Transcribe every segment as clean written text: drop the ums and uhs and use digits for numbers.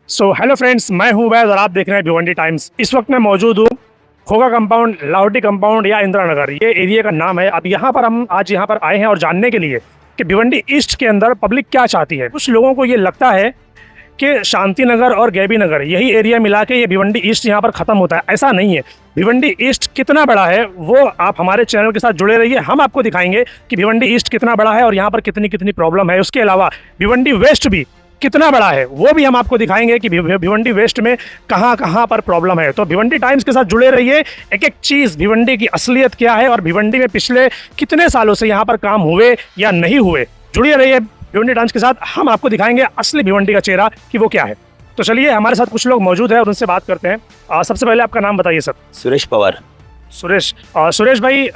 Hello friends, मैं हूं वैद और आप देख रहे हैं भिवंडी टाइम्स। इस वक्त मैं मौजूद हूं खोगा कंपाउंड, लाहौटी कंपाउंड या इंदिरा नगर, ये एरिया का नाम है। अब यहाँ पर हम आज यहाँ पर आए हैं और जानने के लिए कि भिवंडी ईस्ट के अंदर पब्लिक क्या चाहती है। कुछ लोगों को ये लगता है कि शांति नगर और गैबी नगर यही एरिया मिला के ये भिवंडी ईस्ट यहाँ पर ख़त्म होता है। ऐसा नहीं है। भिवंडी ईस्ट कितना बड़ा है वो आप हमारे चैनल के साथ जुड़े रहिए। हम आपको दिखाएंगे कि भिवंडी ईस्ट कितना बड़ा है और यहाँ पर कितनी कितनी प्रॉब्लम है। उसके अलावा भिवंडी वेस्ट भी कितना बड़ा है वो भी हम आपको दिखाएंगे कि भिवंडी वेस्ट में कहाँ कहाँ पर प्रॉब्लम है। तो भिवंडी टाइम्स के साथ जुड़े रहिए। एक एक चीज़, भिवंडी की असलियत क्या है और भिवंडी में पिछले कितने सालों से यहाँ पर काम हुए या नहीं हुए, जुड़े रहिए भिवंडी टाइम्स के साथ। हम आपको दिखाएंगे असली भिवंडी का चेहरा कि वो क्या है। तो चलिए, हमारे साथ कुछ लोग मौजूद हैं और उनसे बात करते हैं। सबसे पहले आपका नाम बताइए सर। सुरेश पवार। सुरेश भाई,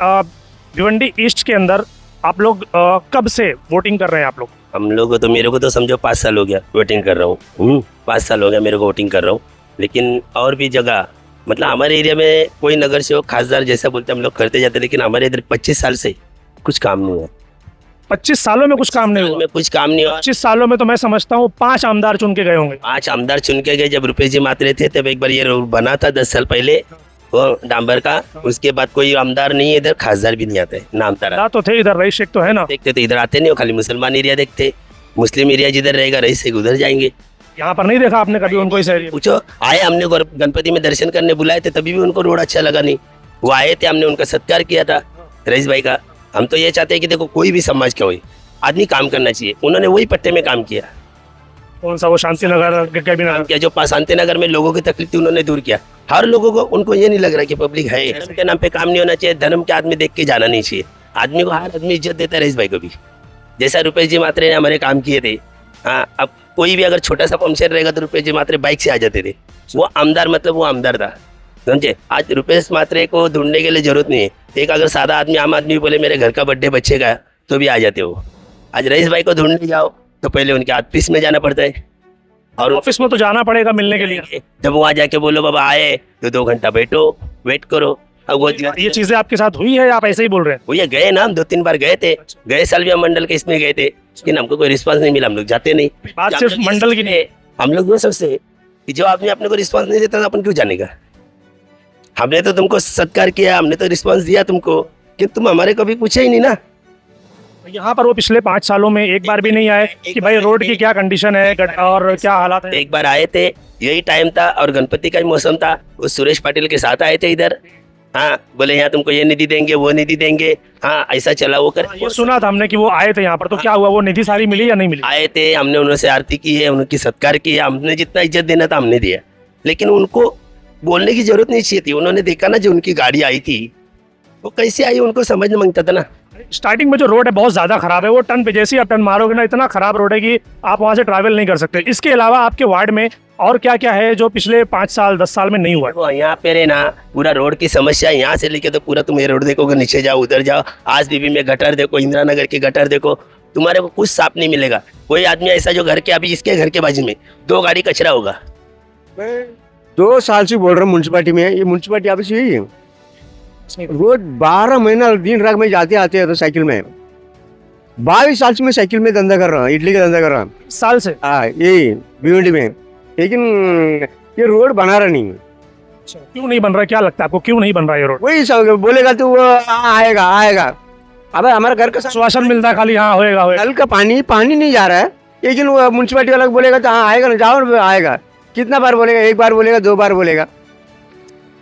भिवंडी ईस्ट के अंदर आप लोग कब से वोटिंग कर रहे हैं आप लोग? हम लोग तो मेरे को तो समझो 5 साल हो गया वोटिंग कर रहा हूँ। 5 साल हो गया मेरे को वोटिंग कर रहा हूँ। लेकिन और भी जगह, मतलब हमारे एरिया में कोई नगर से हो खासदार जैसा बोलते हम लोग करते जाते, लेकिन हमारे इधर 25 साल से कुछ काम नहीं हुआ। 25 सालों में कुछ काम नहीं हुआ? में कुछ काम नहीं हुआ। 25 सालों में तो मैं समझता हूँ 5 आमदार चुन के गए होंगे। 5 आमदार चुन के गए। जब रुपेश जी मात्रे थे तब एक बार ये रोड बना था 10 साल पहले, वो डांबर का। उसके बाद कोई आमदार नहीं है इधर, खासदार भी नहीं आते। नाम तारा तो थे इधर, रईस शेख तो है ना। देखते तो इधर आते नहीं हो, खाली मुसलमान एरिया देखते। मुस्लिम एरिया जिधर रहेगा रईस शेख उधर जाएंगे। यहाँ पर नहीं देखा आपने कभी उनको इस एरिया? पूछो, आए हमने गणपति में दर्शन करने बुलाए थे, तभी भी उनको रोड अच्छा लगा नहीं। वो आए थे, हमने उनका सत्कार किया था रईस भाई का। हम तो ये चाहते हैं कि देखो कोई भी समाज का हो आदमी काम करना चाहिए। उन्होंने वही पट्टे में काम किया। कौन सा? वो शांति नगर क्या जो शांति नगर में लोगों की तकलीफ थी उन्होंने दूर किया। हर लोगों को, उनको ये नहीं लग रहा कि पब्लिक है। धर्म के नाम पे काम नहीं होना चाहिए। धर्म के आदमी देख के जाना नहीं चाहिए। आदमी को हर आदमी इज्जत देता है। रईस भाई को भी जैसा रुपेश जी मात्रे ने हमारे काम किए थे। हाँ, अब कोई भी अगर छोटा सा पंक्चर रहेगा तो रुपेश जी मात्रे बाइक से आ जाते थे। वो आमदार, मतलब वो आमदार था, समझे। आज रुपेश मात्रे को ढूंढने के लिए जरूरत नहीं है। एक अगर सादा आदमी, आम आदमी बोले मेरे घर का बर्थडे बच्चे का, तो भी आ जाते हो। आज रईस भाई को ढूंढने जाओ तो पहले उनके ऑफिस में जाना पड़ता है, और ऑफिस में तो जाना पड़ेगा मिलने के लिए। जब वहाँ जाके बोलो बाबा आए तो 2 घंटा बैठो, वेट करो। अब वो ये चीजें आपके साथ हुई है या आप ऐसे ही बोल रहे हैं? वो ये गए ना, हम 2-3 बार गए थे। गए साल भी हम मंडल के इसमें गए थे, लेकिन हमको कोई रिस्पांस नहीं मिला। हम लोग जाते नहीं। बात सिर्फ मंडल की नहीं। हम लोग ये सोचते कि जो आदमी अपने को रिस्पांस नहीं देता तो अपन क्यों जानेगा। हमने तो तुमको सत्कार किया, हमने तो रिस्पांस दिया तुमको, कि तुम हमारे कभी पूछे ही नहीं ना। यहाँ पर वो पिछले 5 सालों में एक बार भी नहीं आए कि भाई रोड की क्या कंडीशन है और क्या हालात है? एक बार आए थे, यही टाइम था और गणपति का ही मौसम था। वो सुरेश पाटिल के साथ आए थे इधर। हाँ, बोले यहाँ तुमको ये निधि देंगे, वो निधि देंगे। हाँ, ऐसा चला वो कर। वो सुना था हमने कि वो आए थे यहाँ पर, तो क्या हुआ? वो निधि सारी मिली या नहीं मिली? आए थे, हमने उनसे आरती की है, उनकी सत्कार किया। हमने जितना इज्जत देना था हमने दिया, लेकिन उनको बोलने की जरूरत नहीं चाहिए थी। उन्होंने देखा ना जो उनकी गाड़ी आई थी वो कैसे आई, उनको समझना मांगता था ना। स्टार्टिंग में जो रोड है बहुत ज्यादा खराब है। वो टर्न पे जैसे ही आप टर्न मारोगे ना, इतना खराब रोड है कि आप वहां से ट्रैवल नहीं कर सकते। इसके अलावा आपके वार्ड में और क्या क्या है जो पिछले 5 साल 10 साल में नहीं हुआ? वो यहाँ पे रहे ना, पूरा रोड की समस्या यहाँ से लेके तो पूरा तुम ये रोड देखोगे, नीचे जाओ उधर जाओ, आज बीबी में गटर देखो, इंदिरा नगर की गटर देखो, तुम्हारे को कुछ साफ नहीं मिलेगा। कोई आदमी ऐसा जो घर के, अभी इसके घर के बाजू में 2 गाड़ी कचरा होगा। मैं 2 साल से बोल रहा हूँ म्यूनसिपालिटी में। ये म्यूनसिपालिटी ऑफिस यही है। रोज 12 महीना दिन रात में जाते आते हैं तो साइकिल में। 22 साल से मैं साइकिल में धंधा कर रहा हूँ, इडली का धंधा कर रहा हूँ। साल से? हाँ, यही भिवंडी में। लेकिन ये रोड बना रहा नहीं है। क्यों नहीं बन रहा? क्या लगता है आपको, क्यों नहीं बन रहा ये रोड? वही सब बोलेगा तो वो आएगा आएगा। अब हमारा घर का आश्वासन मिलता है खाली, हाँ होएगा होएगा। नल का पानी नहीं जा रहा है, लेकिन वो म्यूनसिपालिटी वाला बोलेगा तो हाँ आएगा ना, जाओ आएगा। कितना बार बोलेगा? 1 बार बोलेगा, 2 बार बोलेगा,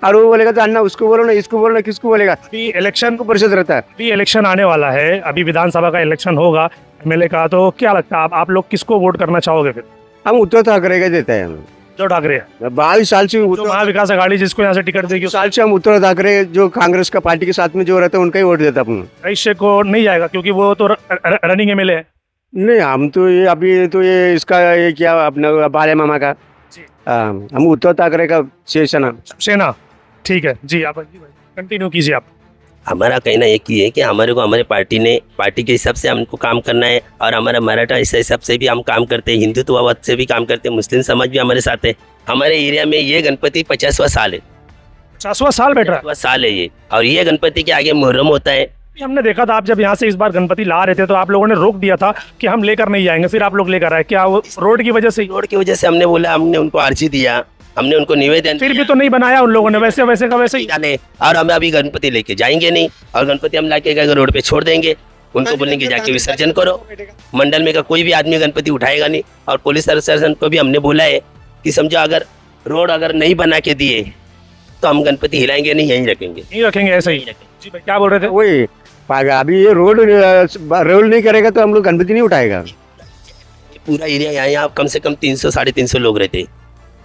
और वो बोलेगा तो अन्ना उसको बोलो ना, इसको बोलो ना, किसको बोलेगा? अभी इलेक्शन को परिषद रहता है। अभी इलेक्शन आने वाला है, अभी विधानसभा का इलेक्शन होगा, एमएलए का। तो क्या लगता है आप लोग किसको वोट करना चाहोगे फिर? हम उद्धव ठाकरे का देते हैं। हम जो ठाकरे 22 साल से महाविकास आघाड़ी जिसको यहाँ से टिकट देगी, साल से हम उद्धव ठाकरे जो कांग्रेस का पार्टी के साथ में जो रहते हैं उनका ही वोट देता हूँ। रईस शेख को नहीं जाएगा क्योंकि वो तो रनिंग एमएलए है। नहीं, हम तो ये अभी तो ये इसका ये क्या अपना बाले मामा का। हम उद्धव ठाकरे का सेना। ठीक है जी, आप कंटिन्यू कीजिए आप। हमारा कहना एक ही है कि हमारे को हमारे पार्टी के हिसाब से हमको काम करना है, और हमारा मराठा हिसाब से भी हम काम करते हैं, हिंदुत्ववाद से भी काम करते हैं, मुस्लिम समाज भी हमारे साथ है। हमारे एरिया में ये गणपति 50वां साल है। 50वां साल बैठ रहा है? 50वां साल है ये। और ये गणपति के आगे मुहर्रम होता है, हमने देखा था आप जब यहाँ से इस बार गणपति ला रहे थे तो आप लोगों ने रोक दिया था कि हम लेकर नहीं जाएंगे, फिर आप लोग लेकर आए, क्या वो रोड की वजह से? रोड की वजह से हमने बोला, हमने उनको अर्जी दिया, हमने उनको निवेदन फिर भी तो नहीं बनाया उन लोगों ने, वैसे वैसे का वैसे ही। जाने, और हम अभी गणपति लेके जाएंगे नहीं, और गणपति हम लाके रोड पे छोड़ देंगे, उनको बोलेंगे जाके विसर्जन करो। मंडल में का कोई भी आदमी गणपति उठाएगा नहीं, और पुलिस प्रशासन को भी हमने बोला है कि समझो अगर रोड अगर नहीं बना के दिए तो हम गणपति हिलाएंगे नहीं, यहीं रखेंगे। नहीं रखेंगे ऐसे ही। जी भाई क्या बोल रहे थे? वही पाएगा, अभी ये रोड नहीं करेगा तो हम लोग गणपति नहीं उठाएगा। पूरा एरिया यहाँ कम से कम 300 साढ़े 300 लोग रहते हैं।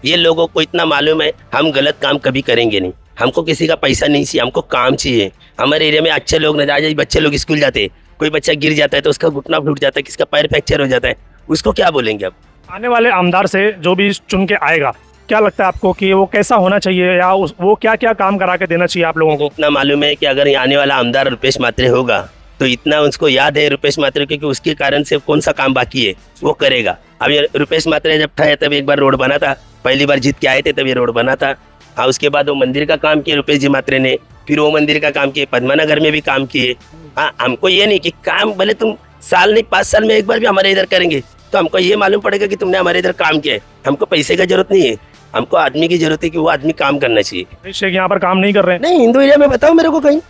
ये लोगों को इतना मालूम है हम गलत काम कभी करेंगे नहीं, हमको किसी का पैसा नहीं चाहिए, हमको काम चाहिए। हमारे एरिया में अच्छे लोग न जाए, बच्चे लोग स्कूल जाते हैं, कोई बच्चा गिर जाता है तो उसका घुटना फूट जाता है, किसका पैर फ्रैक्चर हो जाता है, उसको क्या बोलेंगे अब? आने वाले आमदार से जो भी चुन के आएगा, क्या लगता है आपको कि वो कैसा होना चाहिए, या वो क्या क्या काम करा के देना चाहिए आप लोगों को? इतना मालूम है कि अगर यहाँ आने वाला आमदार रुपेश मात्रे होगा तो इतना उसको याद है रुपेश मात्रे, क्योंकि उसके कारण से कौन सा काम बाकी है वो करेगा। अब ये रुपेश मात्रे जब था तब एक बार रोड बना था, पहली बार जीत के आए थे तब ये रोड बना था। हाँ, उसके बाद वो मंदिर का काम किया रुपेश जी मात्रे ने, फिर वो मंदिर का काम किए, पद्मानगर में भी काम किए। हाँ, हमको ये नहीं कि काम भले तुम साल नहीं 5 साल में एक बार भी हमारे इधर करेंगे तो हमको ये मालूम पड़ेगा कि तुमने हमारे इधर काम किया है। हमको पैसे का जरूरत नहीं है, हमको आदमी की जरूरत है कि वो आदमी काम करना चाहिए। शेख यहाँ पर काम नहीं कर रहे हैं? नहीं, हिंदू एरिया में बताओ मेरे को कहीं,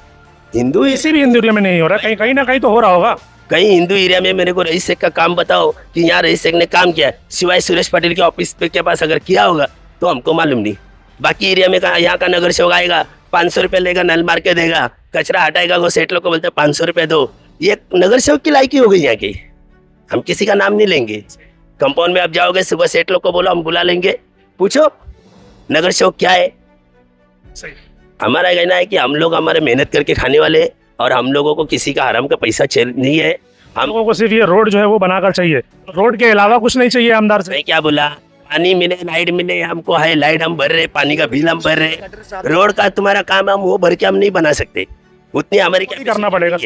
हिंदू किसी भी हिंदू एरिया में नहीं हो रहा, कहीं कहीं ना कहीं तो हो रहा होगा। कहीं हिंदू एरिया में मेरे को रईस शेख का काम बताओ कि यहाँ रईस शेख ने काम किया है, सिवाय सुरेश पाटिल के ऑफिस के पास अगर किया होगा तो हमको मालूम नहीं। बाकी एरिया में यहाँ का नगर सेवक आएगा, 500 रुपये लेगा, नल मार के देगा, कचरा हटाएगा, वो सेठ लोग को बोलते हैं 500 रुपये दो। ये नगर सेवक की लायकी हो गई यहाँ की। हम किसी का नाम नहीं लेंगे, कंपाउंड में आप जाओगे सुबह सेठ लोग को बोलो हम बुला लेंगे, पूछो नगर सेवक क्या है। सही। हमारा कहना है कि हम लोग हमारे मेहनत करके खाने वाले, और हम लोगों को किसी का हराम का पैसा नहीं है। हम लोगों को सिर्फ ये रोड जो है वो बनाकर चाहिए, रोड के अलावा कुछ नहीं चाहिए आमदार से। मैं क्या बोला, पानी मिले, लाइट मिले, हमको है लाइट हम भर रहे, पानी का बिल हम भर रहे, रोड का तुम्हारा काम हम वो भर के हम नहीं बना सकते, उतनी हमारी क्या करना पड़ेगा।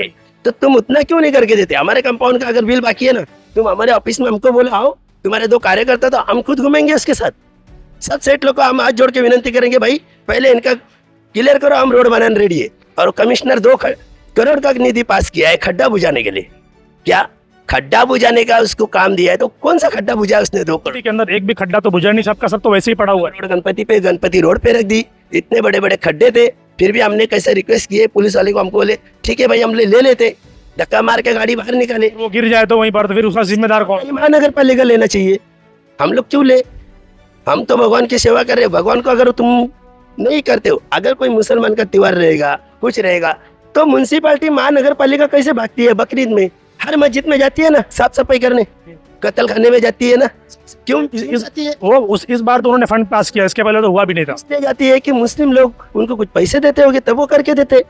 तो तुम उतना क्यों नहीं करके देते? हमारे कंपाउंड का अगर बिल बाकी है ना, तुम हमारे ऑफिस में हमको बोलो आओ, तुम्हारे 2 कार्यकर्ता, तो हम खुद घूमेंगे उसके साथ। सब सेठ लोग को हम हाथ जोड़ के विनती करेंगे, भाई पहले इनका क्लियर करो, हम रोड बनाने रेडी है। और कमिश्नर 2 करोड़ का निधि पास किया है खड्डा बुझाने के लिए। क्या खड्डा बुझाने का उसको काम दिया है, तो कौन सा खड्डा बुझा उसने? 2 करोड़ के अंदर एक भी खड्डा तो बुझा नहीं, सबका सब तो वैसे ही पड़ा हुआ है। गणपति रोड पे रख दी, इतने बड़े बड़े खड्डे थे, फिर भी हमने कैसे रिक्वेस्ट किए पुलिस वाले को, हमको बोले ठीक है भाई हम ले लेते, धक्का मार के गाड़ी बाहर निकाले। वो गिर जाए तो वहीं पर, तो फिर उसका जिम्मेदार कौन? महानगर पालिका लेना चाहिए, हम लोग क्यों ले? हम तो भगवान की सेवा कर रहे हैं। भगवान को अगर तुम नहीं करते हो, अगर कोई मुसलमान का त्योहार रहेगा, कुछ रहेगा, तो म्युनिसिपालिटी महानगर पालिका कैसे भागती है? बकरीद में हर मस्जिद में जाती है ना साफ सफाई करने, कत्ल खाने में जाती है ना, क्यों जाती है? वो इस बार तो उन्होंने फंड पास किया, इसके पहले तो हुआ भी नहीं था। इसलिए जाती है कि मुस्लिम लोग उनको कुछ पैसे देते होंगे तब वो करके देते।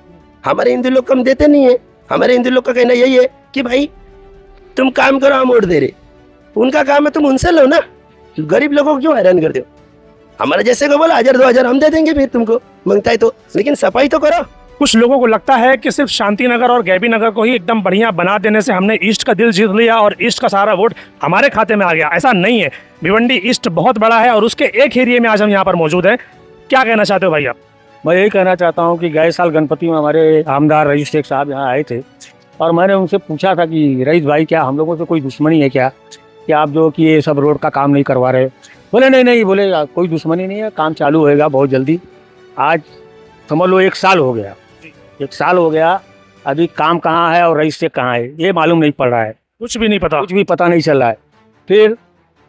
हमारे हिंदू लोग कम देते नहीं है। हमारे हिंदू लोग का कहना यही है कि भाई तुम काम करो, हम वोट दे रहे, उनका काम है तुम उनसे लो ना, गरीब लोगों को क्यों हैरान करते हो? हमारे जैसे को बोला 1000-2000 हम दे देंगे, फिर तुमको मांगता है तो, लेकिन सफाई तो करो। कुछ लोगों को लगता है कि सिर्फ शांति नगर और गैबी नगर को ही एकदम बढ़िया बना देने से हमने ईस्ट का दिल जीत लिया और ईस्ट का सारा वोट हमारे खाते में आ गया। ऐसा नहीं है, भिवंडी ईस्ट बहुत बड़ा है और उसके एक एरिया में आज हम यहाँ पर मौजूद हैं। क्या कहना चाहते हो भाई आप? मैं यही कहना चाहता हूँ कि गए साल गणपति में हमारे आमदार रईस शेख साहब यहाँ आए थे, और मैंने उनसे पूछा था कि रईस भाई क्या हम लोगों से कोई दुश्मनी है क्या, कि आप जो कि ये सब रोड का काम नहीं करवा रहे? बोले नहीं, बोले कोई दुश्मनी नहीं है, काम चालू होएगा बहुत जल्दी। आज समझ लो 1 साल हो गया, 1 साल हो गया, अभी काम कहाँ है और रईस शेख कहाँ है ये मालूम नहीं पड़ रहा है, कुछ भी नहीं पता, कुछ भी पता नहीं चल रहा है। फिर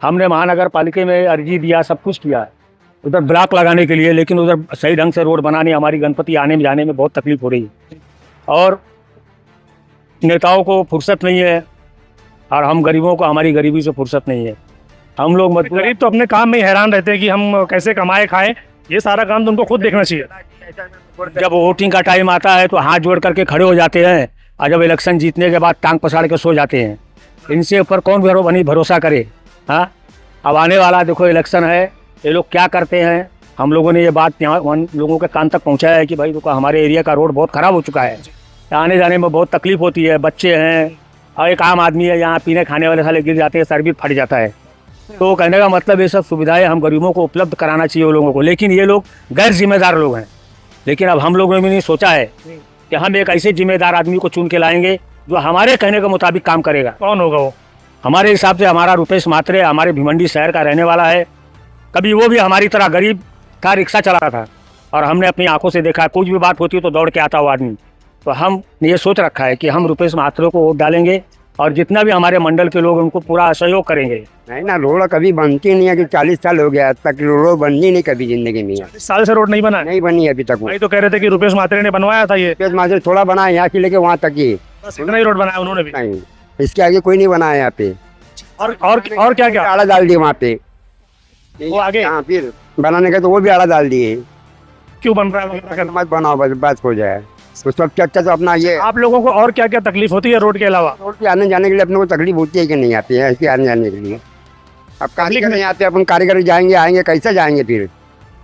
हमने महानगर पालिका में अर्जी दिया, सब कुछ किया है उधर ब्लॉक लगाने के लिए, लेकिन उधर सही ढंग से रोड बनाने, हमारी गणपति आने में जाने में बहुत तकलीफ हो रही है, और नेताओं को फुर्सत नहीं है, और हम गरीबों को हमारी गरीबी से फुर्सत नहीं है। हम लोग गरीब तो अपने काम में ही हैरान रहते हैं कि हम कैसे कमाए खाएं, ये सारा काम तो उनको खुद देखना चाहिए। जब वोटिंग का टाइम आता है तो हाथ जोड़ करके खड़े हो जाते हैं, और जब इलेक्शन जीतने के बाद टांग पसार के सो जाते हैं। इनसे ऊपर कौन भरोसा करे? हाँ, अब आने वाला देखो इलेक्शन है, ये लोग क्या करते हैं। हम लोगों ने ये बात यहाँ लोगों के कान तक पहुँचाया है कि भाई देखो हमारे एरिया का रोड बहुत ख़राब हो चुका है, आने जाने में बहुत तकलीफ होती है, बच्चे हैं और एक आम आदमी है, यहाँ पीने खाने वाले साले गिर जाते हैं, सर भी फट जाता है। तो कहने का मतलब ये सब सुविधाएं हम गरीबों को उपलब्ध कराना चाहिए वो लोगों को, लेकिन ये लोग गैर जिम्मेदार लोग हैं। लेकिन अब हम लोगों ने भी नहीं सोचा है कि हम एक ऐसे जिम्मेदार आदमी को चुन के लाएंगे जो हमारे कहने के मुताबिक काम करेगा। कौन होगा वो? हमारे हिसाब से हमारा रुपेश म्हात्रे हमारे भिवंडी शहर का रहने वाला है। कभी वो भी हमारी तरह गरीब था, रिक्शा चलाता था, और हमने अपनी आंखों से देखा कुछ भी बात होती तो दौड़ के आता वो आदमी। तो हम ये सोच रखा है कि हम रुपेश म्हात्रे को वोट डालेंगे और जितना भी हमारे मंडल के लोग उनको पूरा सहयोग करेंगे। नहीं ना, रोड कभी बनती नहीं है कि 40 साल हो गया तक रोड बननी नहीं कभी जिंदगी में। 40 साल से रोड नहीं बना है? नहीं बनी अभी तक। वो भाई तो कह रहे थे कि रुपेश म्हात्रे ने बनवाया था ये। रुपेश म्हात्रे थोड़ा बना है यहाँ से लेके वहाँ तक ही, बस इतना ही रोड बनाया उन्होंने भी? नहीं, इसके आगे कोई नहीं बना है यहाँ पे। और क्या क्या आड़ा डाल दिए वहाँ पे, वो आगे हाँ फिर बनाने का तो वो भी आड़ा डाल दिए। क्यों बन रहा है? अगर मत बनाओ बस बात हो जाए। तो सब क्या तो अपना ये आप लोगों को और क्या क्या तकलीफ होती है रोड के अलावा? रोड पे आने जाने के लिए अपने को तकलीफ होती है कि नहीं आती है ऐसे आने जाने के लिए? अब कारीगर नहीं आते, अपन कारीगर जाएंगे आएंगे कैसे जाएंगे फिर?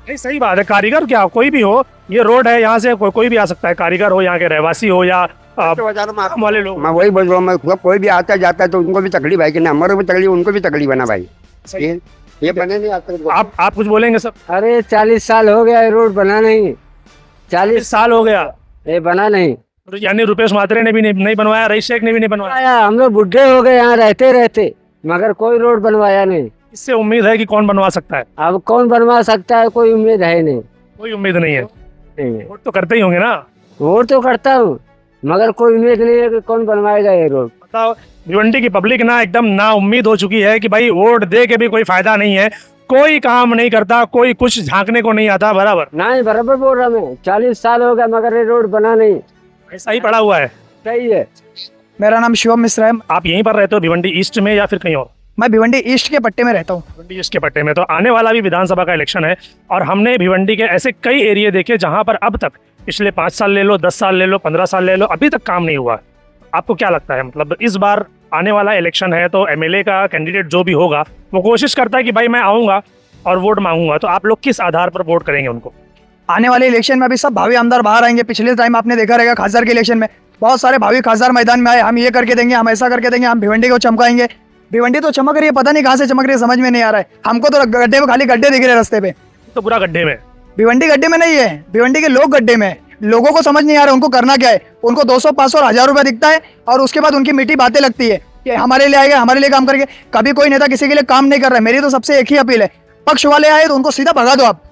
नहीं सही बात है, कारीगर क्या कोई भी हो, ये रोड है, यहाँ से कोई भी आ सकता है, कारीगर हो, यहाँ के रहवासी हो या काम वाले लोग। मैं वही बोल रहा हूँ, मैं कोई भी आता जाता है तो उनको भी तकलीफ है कि नहीं, हमारे को भी तकलीफ उनको भी तकलीफ है ना भाई। ये बने नहीं आते। आप कुछ बोलेंगे सर? अरे 40 साल हो गया ये रोड बना नहीं। 40 साल हो गया ये बना नहीं। यानी रुपेश म्हात्रे ने भी नहीं बनवाया, रईस शेख ने भी नहीं बनवाया? आया हम लोग बुढ़े हो गए यहाँ रहते रहते, मगर कोई रोड बनवाया नहीं। इससे उम्मीद है कि कौन बनवा सकता है? अब कौन बनवा सकता है, कोई उम्मीद है नहीं। कोई उम्मीद नहीं है? नहीं है। वोट तो करते ही होंगे ना? वोट तो करता हूँ मगर कोई उम्मीद नहीं है कि कौन बनवाएगा ये रोड। बताओ, भिवंडी की पब्लिक ना एकदम ना उम्मीद हो चुकी है कि भाई वोट दे के भी कोई फायदा नहीं है, कोई काम नहीं करता, कोई कुछ झांकने को नहीं आता। बराबर नहीं, बराबर बोल रहा मैं। 40 साल हो गया मगर ये रोड बना नहीं। ऐसा ही पड़ा हुआ है। सही है। मेरा नाम शिवम मिश्रा है। आप यहीं पर रहते हो भिवंडी ईस्ट में या फिर कहीं और? मैं भिवंडी ईस्ट के पट्टे में रहता हूँ। भिवंडी ईस्ट के पट्टे में। तो आने वाला भी विधानसभा का इलेक्शन है और हमने भिवंडी के ऐसे कई एरिया देखे जहां पर अब तक पिछले 5 साल ले लो, 10 साल ले लो, 15 साल ले लो, अभी तक काम नहीं हुआ। आपको क्या लगता है, मतलब इस बार आने वाला इलेक्शन है तो एमएलए का कैंडिडेट जो भी होगा वो कोशिश करता है कि भाई मैं आऊँगा और वोट मांगूंगा, तो आप लोग किस आधार पर वोट करेंगे उनको? आने वाले इलेक्शन में अभी सब भावी आमदार बाहर आएंगे। पिछले टाइम आपने देखा रहेगा खासदार के इलेक्शन में बहुत सारे भावी खासदार मैदान में आए, हम ये करके देंगे, हम ऐसा करके देंगे, हम भिवंडी को चमकाएंगे। भिवंडी तो चमक रही है, पता नहीं कहाँ से चमक रही है, समझ में नहीं आ रहा है। हमको तो गड्ढे में खाली गड्ढे दिख रहे हैं रास्ते पे। तो पूरा गड्ढे में? भिवंडी गड्ढे में नहीं है, भिवंडी के लोग गड्ढे में। लोगों को समझ नहीं आ रहा उनको करना क्या है। उनको 200, 500 और 1000 रुपया दिखता है और उसके बाद उनकी मीठी बातें लगती है कि हमारे लिए आएगा, हमारे लिए काम करेंगे। कभी कोई नेता किसी के लिए काम नहीं कर रहा है। मेरी तो सबसे एक ही अपील है, पक्ष वाले आए तो उनको सीधा भगा दो। आप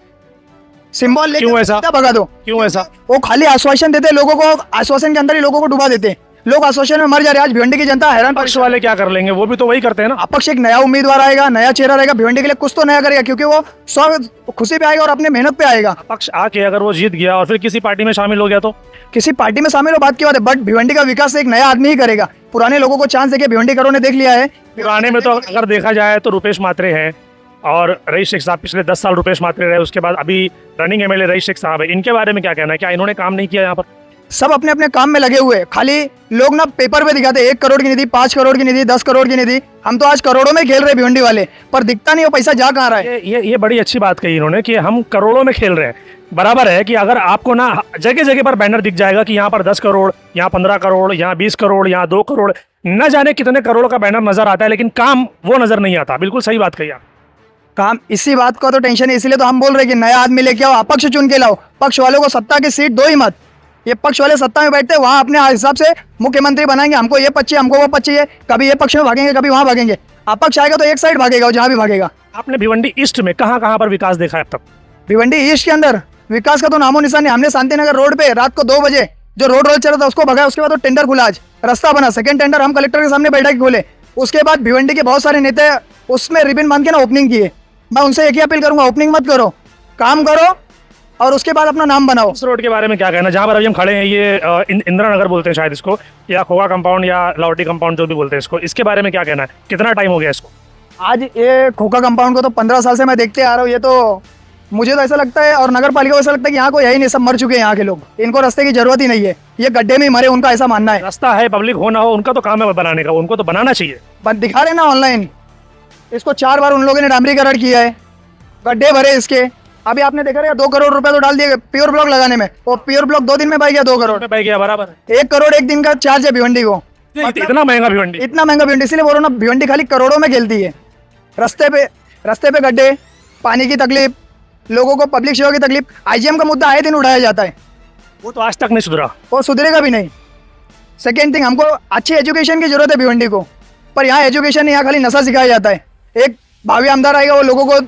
सिंबल लेके क्यों ऐसा? सीधा भगा दो। क्यों ऐसा? वो खाली आश्वासन देते हैं लोगों को, आश्वासन के अंदर ही लोगों को डुबा देते हैं। लोग आश्वासन में मर जा रहे हैं। आज भिवंडी की जनता हैरान। पक्ष वाले क्या कर लेंगे? वो भी तो वही करते हैं ना। अपक्ष एक नया उम्मीदवार आएगा, नया चेहरा रहेगा, भिवंडी के लिए कुछ तो नया करेगा, क्योंकि वो खुशी पे आएगा और अपने मेहनत पे आएगा। पक्ष आके अगर वो जीत गया और फिर किसी पार्टी में शामिल हो गया तो? किसी पार्टी में शामिल हो बात की बात है, बट भिवंडी का विकास एक नया आदमी ही करेगा। पुराने लोगों को चांस देके भिवंडी करो ने देख लिया है। पुराने में तो अगर देखा जाए तो रुपेश म्हात्रे हैं और रईस शेख साहब पिछले 10 साल रुपेश म्हात्रे रहे, उसके बाद अभी रनिंग एमएलए रईस शेख साहब है। इनके बारे में क्या कहना है? क्या इन्होंने काम नहीं किया यहाँ पर? सब अपने अपने काम में लगे हुए हैं। खाली लोग ना पेपर पे दिखाते 1 करोड़ की निधि, 5 करोड़ की निधि, 10 करोड़ की निधि। हम तो आज करोड़ों में खेल रहे भिवंडी वाले, पर दिखता नहीं वो पैसा जा कहाँ रहा है। ये बड़ी अच्छी बात कही इन्होंने कि हम करोड़ों में खेल रहे हैं। बराबर है कि अगर आपको ना जगह जगह पर बैनर दिख जाएगा कि यहाँ पर 10 करोड़, यहाँ 15 करोड़, यहाँ 20 करोड़, यहाँ 2 करोड़, न जाने कितने करोड़ का बैनर नजर आता है, लेकिन काम वो नजर नहीं आता। बिल्कुल सही बात कही आप। काम इसी बात का तो टेंशन है, इसलिए तो हम बोल रहे हैं कि नया आदमी लेके आओ, अपक्ष चुन के लाओ। पक्ष वालों को सत्ता की सीट दो ही मत। ये पक्ष वाले सत्ता में बैठते हैं, वहाँ अपने हिसाब से मुख्यमंत्री बनाएंगे, हमको ये पक्ष चाहिए, हमको वो पक्ष चाहिए। कभी ये पक्ष में भागेंगे, कभी वहाँ भागेंगे। अपक्ष आएगा तो एक साइड भागेगा, जहाँ भी भागेगा। आपने भिवंडी ईस्ट में कहाँ कहाँ पर विकास देखा है अब तक? भिवंडी ईस्ट के अंदर विकास का तो नामो निशान नहीं। हमने शांतिनगर रोड पे रात को 2 बजे जो रोड चल रहा था उसको भगाया। उसके बाद तो टेंडर खुला, आज रास्ता बना। सेकंड टेंडर हम कलेक्टर के सामने बैठा के खोले। उसके बाद भिवंडी के बहुत सारे नेता उसमें रिबन बांध के ना ओपनिंग किए। मैं उनसे एक ही अपील करूंगा, ओपनिंग मत करो, काम करो और उसके बाद अपना नाम बनाओ। इस रोड के बारे में क्या कहना? जहाँ पर अभी हम खड़े हैं, ये इंदिरा नगर बोलते हैं शायद इसको, या खोगा कंपाउंड या लाहौटी कंपाउंड जो भी बोलते हैं इसको, इसके बारे में क्या कहना है? कितना टाइम हो गया इसको? आज ये खोखा कंपाउंड को तो 15 साल से मैं देखते आ रहा हूँ। ये तो मुझे तो ऐसा लगता है और नगर पालिका को ऐसा लगता है कि यहाँ कोई है ही नहीं, सब मर चुके हैं यहाँ के लोग। इनको रास्ते की जरूरत ही नहीं है, ये गड्ढे में ही मरे, उनका ऐसा मानना है। रास्ता है, पब्लिक हो ना हो, उनका तो काम है बनाने का, उनको तो बनाना चाहिए। दिखा रहे ना ऑनलाइन, इसको 4 बार उन लोगों ने डामरीकरण किया है, गड्ढे भरे इसके। अभी आपने देखा रहेगा 2 करोड़ रुपए तो डाल दिए प्योर ब्लॉक लगाने में। वो प्योर ब्लॉक 2 दिन में पाई गया 2 करोड़ पाई गया। बराबर 1 करोड़ एक दिन का चार्ज है भिवंडी को। इतना महंगा भिवंडी? इतना महंगा भिवंडी, इसलिए बोल रहा हूँ ना, भिवंडी खाली करोड़ों में खेलती है। रास्ते पे गड्ढे, पानी की तकलीफ, लोगों को पब्लिक सेवा की तकलीफ। आईजीएम का मुद्दा आए दिन उठाया जाता है। वो तो आज तक नहीं सुधरा। और सुधरेगा भी नहीं। सेकेंड थिंग, हमको अच्छी एजुकेशन की जरूरत है भिवंडी को, पर यहाँ एजुकेशन नहीं, यहाँ खाली नशा सिखाया जाता है। एक भावी आमदार आएगा, वो लोगों को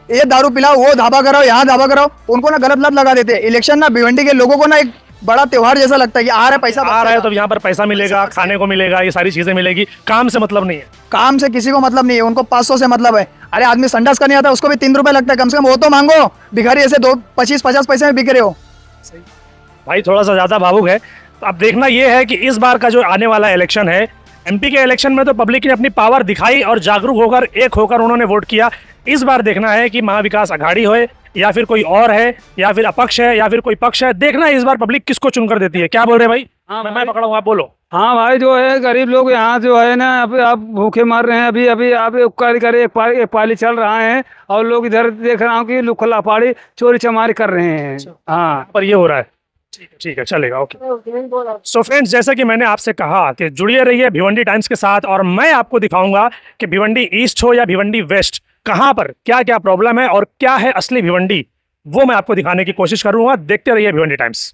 ये दारू पिलाओ, वो धाबा कराओ, यहाँ धाबा कराओ, उनको ना गलत लत लगा देते हैं। इलेक्शन ना भिवंडी के लोगों को ना एक बड़ा त्योहार जैसा लगता है कि आ रहा है पैसा आ रहा है तो यहाँ पर पैसा मिलेगा, खाने को मिलेगा, ये सारी चीजें मिलेगी, काम से मतलब नहीं है। काम से किसी को मतलब नहीं है, उनको 500 से मतलब है। अरे आदमी संडास करने आता है, उसको भी 3 रुपए लगता है, कम से कम वो तो मांगो। भिखारी ऐसे 25-50 पैसे में बिक रहे हो। भाई थोड़ा सा ज्यादा भावुक है। तो अब देखना यह है कि इस बार का जो आने वाला इलेक्शन है, एमपी के इलेक्शन में तो पब्लिक ने अपनी पावर दिखाई और जागरूक होकर एक होकर उन्होंने वोट किया। इस बार देखना है कि महाविकास अघाड़ी हो या फिर कोई और है या फिर अपक्ष है या फिर कोई पक्ष है। देखना है इस बार पब्लिक किसको चुनकर देती है। क्या बोल रहे भाई? हाँ मैं पकड़ा हूँ, आप बोलो। हाँ भाई, जो है गरीब लोग यहाँ जो है ना, अब भूखे मर रहे हैं। अभी अभी अभी उपकारी करे एक पाली चल रहा है और लोग इधर देख रहा हूँ कि लुखला पाड़ी चोरी चमारी कर रहे हैं। हाँ, पर ये हो रहा है। ठीक है, चलेगा, ओके। सो फ्रेंड्स, जैसे कि मैंने आपसे कहा कि जुड़िए रहिए भिवंडी टाइम्स के साथ और मैं आपको दिखाऊंगा कि भिवंडी ईस्ट हो या भिवंडी वेस्ट, कहाँ पर क्या क्या प्रॉब्लम है और क्या है असली भिवंडी, वो मैं आपको दिखाने की कोशिश करूंगा। देखते रहिए भिवंडी टाइम्स।